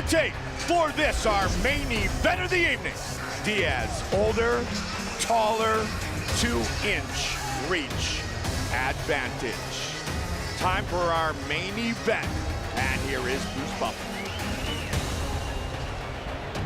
tape for this, our main event of the evening. Diaz, older, taller, 2-inch reach advantage. Time for our main event, and here is Bruce Buffer.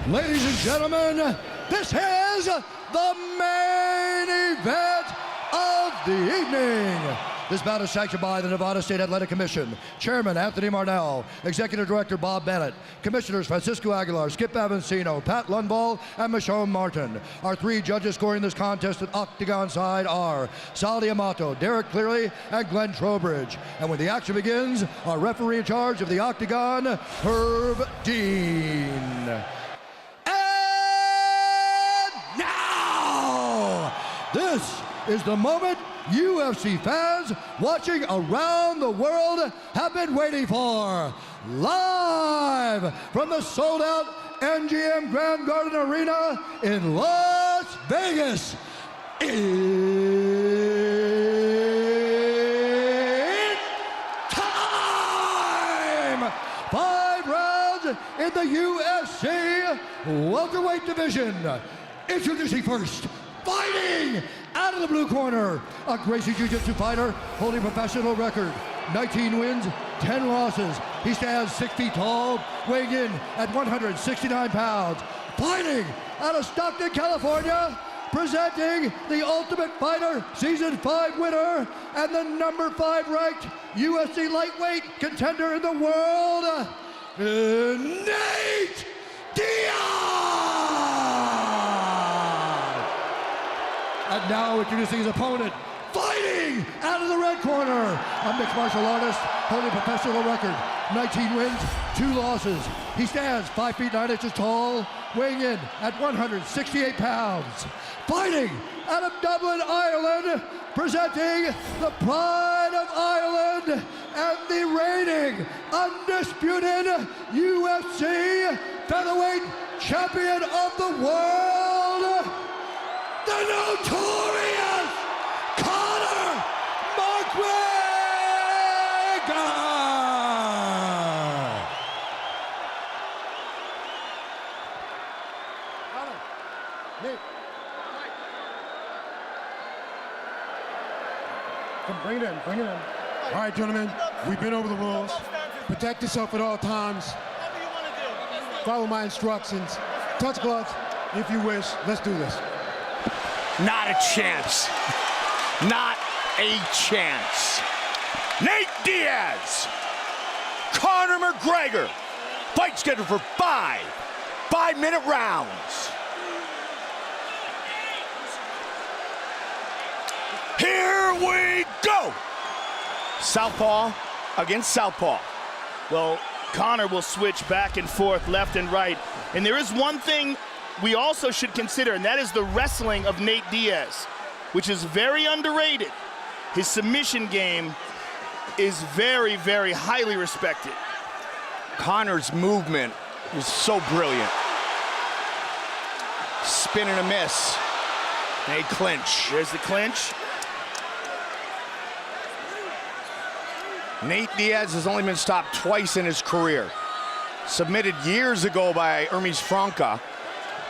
Ladies and gentlemen, this is the main event of the evening. This bout is sanctioned by the Nevada State Athletic Commission. Chairman Anthony Marnell, Executive Director Bob Bennett, Commissioners Francisco Aguilar, Skip Avancino, Pat Lundvall, and Michonne Martin. Our three judges scoring this contest at octagon side are Sal Amato, Derek Cleary, and Glenn Trowbridge. And when the action begins, our referee in charge of the octagon, Herb Dean. And now, this is the moment UFC fans watching around the world have been waiting for. Live from the sold-out MGM Grand Garden Arena in Las Vegas. It's time! 5 rounds in the UFC welterweight division. Introducing first, fighting out of the blue corner, a Gracie Jiu-Jitsu fighter holding a professional record, 19 wins, 10 losses. He stands 6 feet tall, weighing in at 169 pounds. Fighting out of Stockton, California, presenting the Ultimate Fighter Season 5 winner and the number 5 ranked UFC lightweight contender in the world, Nate Diaz! And now introducing his opponent, fighting out of the red corner, a mixed martial artist holding a professional record, 19 wins, 2 losses. He stands 5 feet 9 inches tall, weighing in at 168 pounds. Fighting out of Dublin, Ireland, presenting the pride of Ireland and the reigning, undisputed UFC featherweight champion of the world, the notorious Conor McGregor! Conor, Nate. Come, bring it in, bring it in. All right, gentlemen, we've been over the rules. Protect yourself at all times. Follow my instructions. Touch gloves if you wish. Let's do this. Not a chance. Not a chance. Nate Diaz, Conor McGregor. Fight scheduled for 5 5-minute rounds. Here we go. Southpaw against southpaw. Well, Conor will switch back and forth, left and right. And there is one thing we also should consider, and that is the wrestling of Nate Diaz, which is very underrated. His submission game is very, very highly respected. Conor's movement is so brilliant. Spin and a miss. A clinch. There's the clinch. Nate Diaz has only been stopped twice in his career. Submitted years ago by Hermes Franca.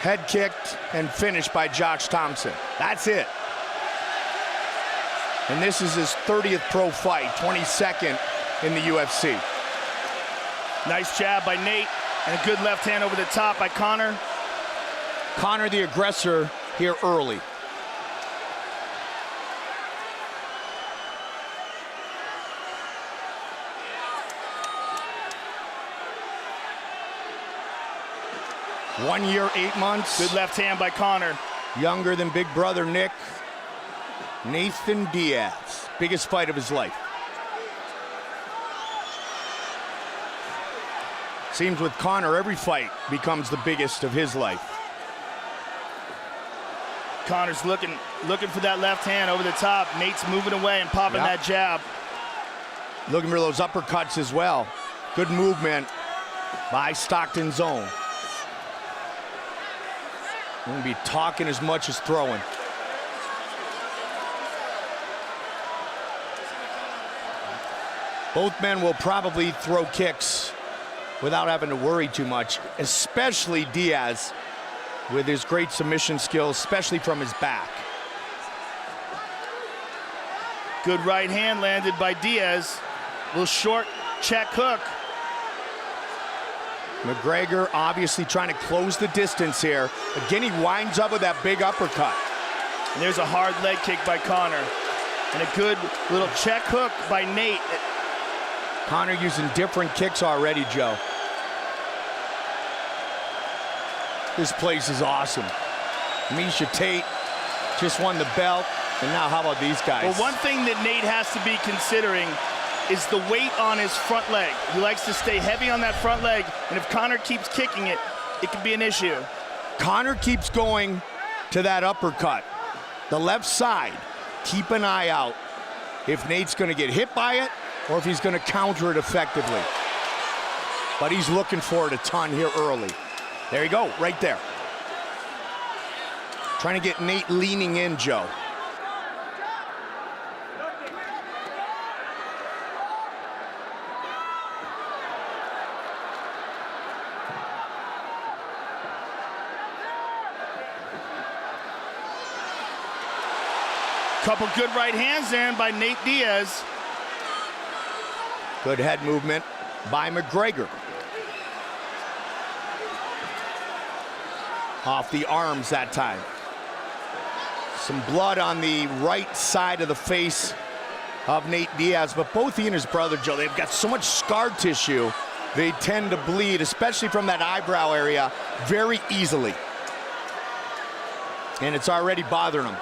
Head kicked and finished by Josh Thompson. That's it. And this is his 30th pro fight, 22nd in the UFC. Nice jab by Nate, and a good left hand over the top by Conor. Conor the aggressor here early. One year, 8 months. Good left hand by Conor. Younger than big brother Nick. Nathan Diaz, biggest fight of his life. Seems with Conor, every fight becomes the biggest of his life. Conor's looking for that left hand over the top. Nate's moving away and popping that jab. Looking for those uppercuts as well. Good movement by Stockton's own. Won't be talking as much as throwing. Both men will probably throw kicks without having to worry too much, especially Diaz with his great submission skills, especially from his back. Good right hand landed by Diaz. Little short check hook. McGregor obviously trying to close the distance here. Again, he winds up with that big uppercut. And there's a hard leg kick by Conor. And a good little check hook by Nate. Conor using different kicks already, Joe. This place is awesome. Miesha Tate just won the belt. And now how about these guys? Well, one thing that Nate has to be considering is the weight on his front leg. He likes to stay heavy on that front leg, and if Conor keeps kicking it, it could be an issue. Conor keeps going to that uppercut. The left side, keep an eye out if Nate's gonna get hit by it or if he's gonna counter it effectively. But he's looking for it a ton here early. There you go, right there. Trying to get Nate leaning in, Joe. Couple good right hands in by Nate Diaz. Good head movement by McGregor. Off the arms that time. Some blood on the right side of the face of Nate Diaz, but both he and his brother, Joe, they've got so much scar tissue, they tend to bleed, especially from that eyebrow area, very easily. And it's already bothering them.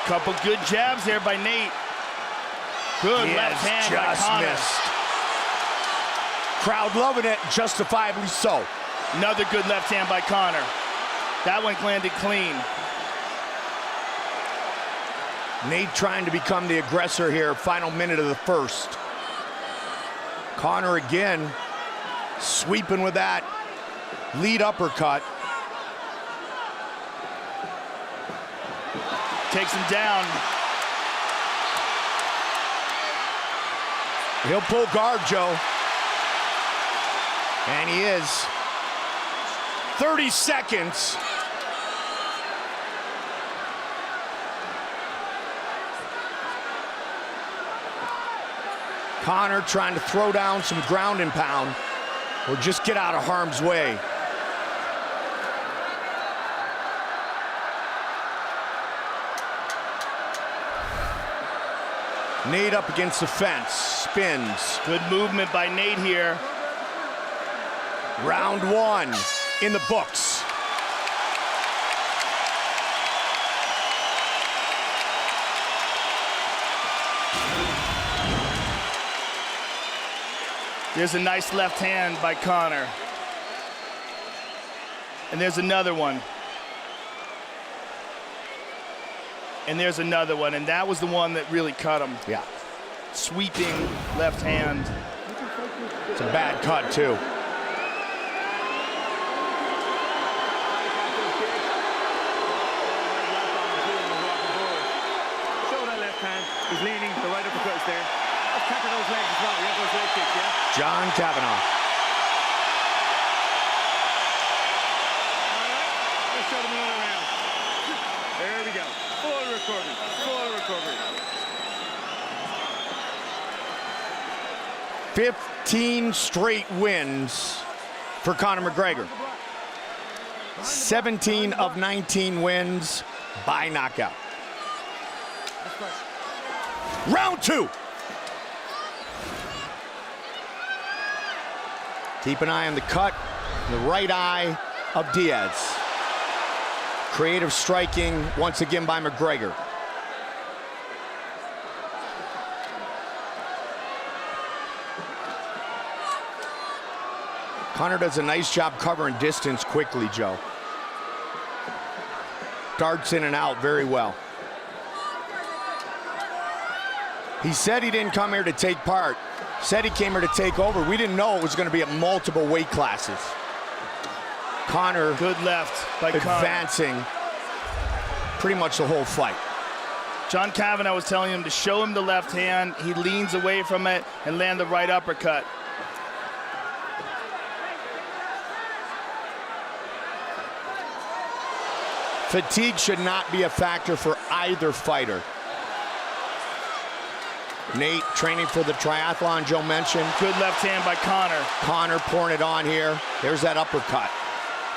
Couple good jabs there by Nate. Good left hand by Conor. Missed. Crowd loving it, justifiably so. Another good left hand by Conor. That one landed clean. Nate trying to become the aggressor here, final minute of the first. Conor again, sweeping with that lead uppercut. Takes him down. He'll pull guard, Joe. And he is. 30 seconds. Conor trying to throw down some ground and pound or just get out of harm's way. Nate up against the fence, spins. Good movement by Nate here. Round one in the books. There's a nice left hand by Conor. And there's another one. And there's another one, and that was the one that really cut him. Yeah. Sweeping left hand. It's a bad cut, too. Show that left hand. He's leaning. The right uppercut is there. Let's tackle those legs as well. You have those leg kicks, yeah? John Kavanaugh. All right. Let's show them another round. There we go. Full recovery. Full recovery. 15 straight wins for Conor McGregor. 17 of 19 wins by knockout. Round two. Keep an eye on the cut, the right eye of Diaz. Creative striking once again by McGregor. Conor does a nice job covering distance quickly, Joe. Darts in and out very well. He said he didn't come here to take part. Said he came here to take over. We didn't know it was going to be at multiple weight classes. Conor Good left by Conor. advancing pretty much the whole fight. John Kavanagh was telling him to show him the left hand. He leans away from it and land the right uppercut. Fatigue should not be a factor for either fighter. Nate training for the triathlon Joe mentioned. Good left hand by Conor. Conor pouring it on here. There's that uppercut.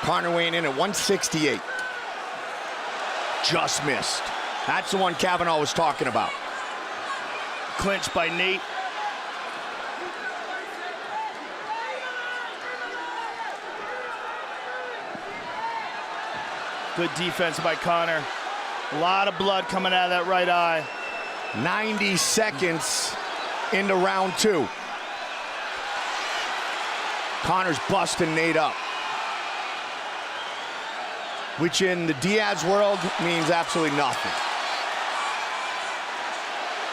Conor weighing in at 168. Just missed. That's the one Kavanagh was talking about. Clinch by Nate. Good defense by Conor. A lot of blood coming out of that right eye. 90 seconds into round 2. Conor's busting Nate up, which in the Diaz world means absolutely nothing,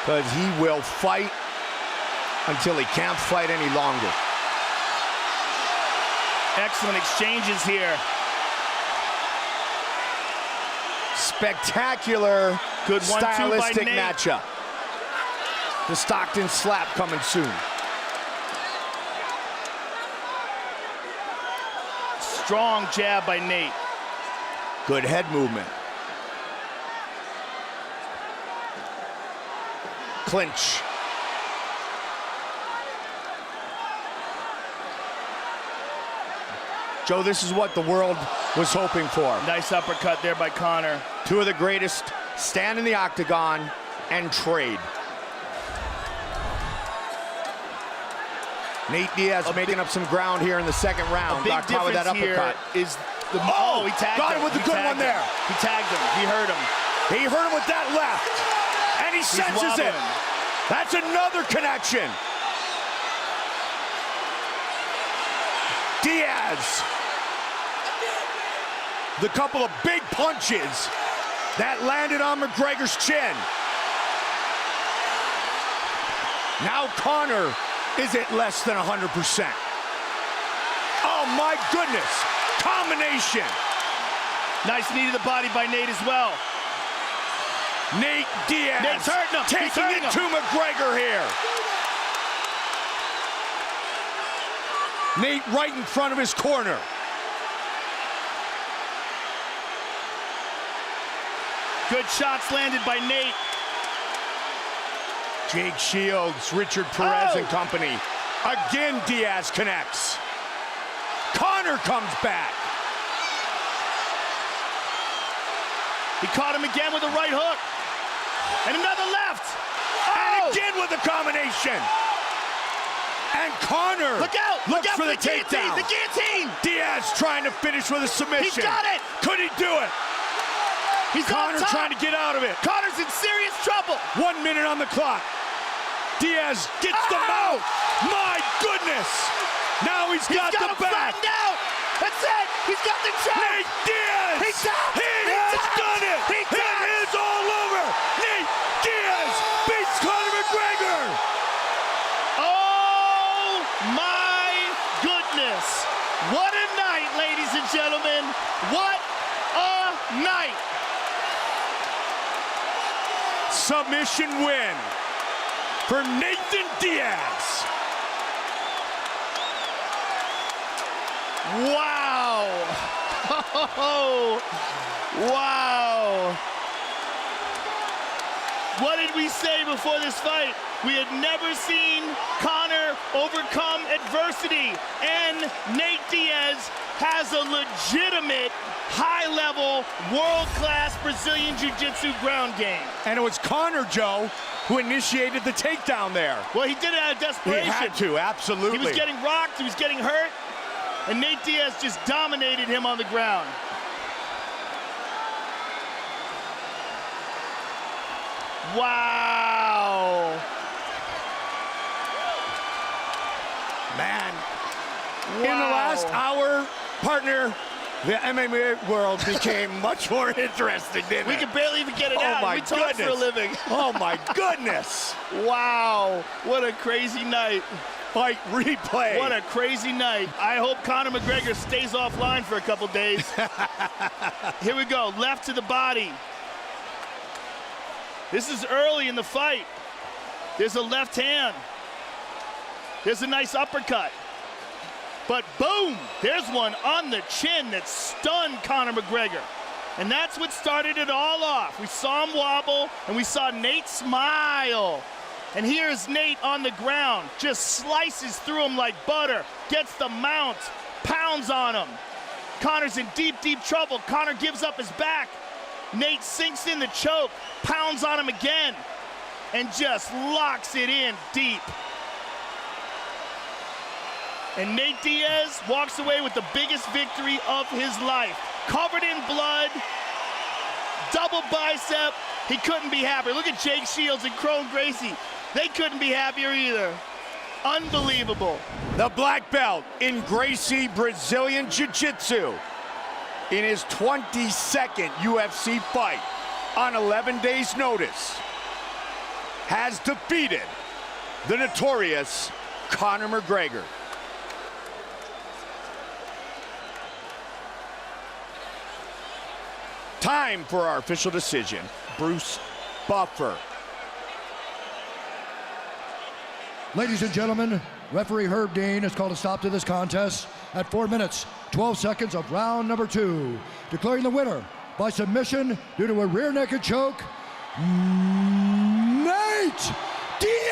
because he will fight until he can't fight any longer. Excellent exchanges here. Spectacular, good stylistic 1-2 by Nate. matchup. The Stockton slap coming soon. Strong jab by Nate. Good head movement. Clinch. Joe, this is what the world was hoping for. Nice uppercut there by Conor. Two of the greatest stand in the octagon and trade. Nate Diaz making up some ground here in the second round. A big Got caught with that difference uppercut. here is the Oh, he tagged got him him with the He good tagged one him. there. He tagged him. He hurt him. He hurt him with that left, and he senses it. wobbling. That's another connection. Diaz. The couple of big punches that landed on McGregor's chin. Now Conor is at less than 100%. Oh my goodness, combination. Nice knee to the body by Nate as well. Nate Diaz Nate's hurting him. He's taking hurting it him. to McGregor here. Nate right in front of his corner. Good shots landed by Nate. Jake Shields, Richard Perez and company. Again, Diaz connects. Conor comes back. He caught him again with a right hook. And another left. And again with a combination. And Conor Look out! looks Look out for the guillotine! takedown. The guillotine! Diaz trying to finish with a submission. He got it! Could he do it? He's Conor on top. trying to get out of it. Connor's in serious trouble. 1 minute on the clock. Diaz gets the mouth. My goodness. Now he's got him the back. flattened out. That's it. He's got the choke. Nate Diaz. He tapped. He He has tapped. done it. He It tapped. is all over. Nate Diaz beats Conor McGregor. Oh my goodness. What a night, ladies and gentlemen. What a night. Submission win for Nathan Diaz. Wow. Oh, wow. What did we say before this fight? We had never seen Conor overcome adversity, and Nate Diaz has a legitimate, high-level, world-class Brazilian Jiu-Jitsu ground game. And it was Conor, Joe, who initiated the takedown there. Well, he did it out of He desperation. had to, absolutely. He was getting rocked, he was getting hurt, and Nate Diaz just dominated him on the ground. Wow. Man, Wow. in the last hour, partner, the MMA world became much more interesting, didn't We it? could barely even get it Oh out. my We talk for a goodness. living. Oh my goodness. Wow. What a crazy night. Fight replay. What a crazy night. I hope Conor McGregor stays offline for a couple days. Here we go. Left to the body. This is early in the fight. There's a left hand. There's a nice uppercut. But boom, there's one on the chin that stunned Conor McGregor. And that's what started it all off. We saw him wobble, and we saw Nate smile. And here's Nate on the ground, just slices through him like butter, gets the mount, pounds on him. Conor's in deep, deep trouble. Conor gives up his back. Nate sinks in the choke, pounds on him again, and just locks it in deep. And Nate Diaz walks away with the biggest victory of his life. Covered in blood, double bicep. He couldn't be happier. Look at Jake Shields and Crone Gracie. They couldn't be happier either. Unbelievable. The black belt in Gracie Brazilian Jiu-Jitsu in his 22nd UFC fight on 11 days' notice has defeated the notorious Conor McGregor. Time for our official decision. Bruce Buffer. Ladies and gentlemen, referee Herb Dean has called a stop to this contest at 4 minutes, 12 seconds of round number 2, declaring the winner by submission due to a rear naked choke, Nate Diaz!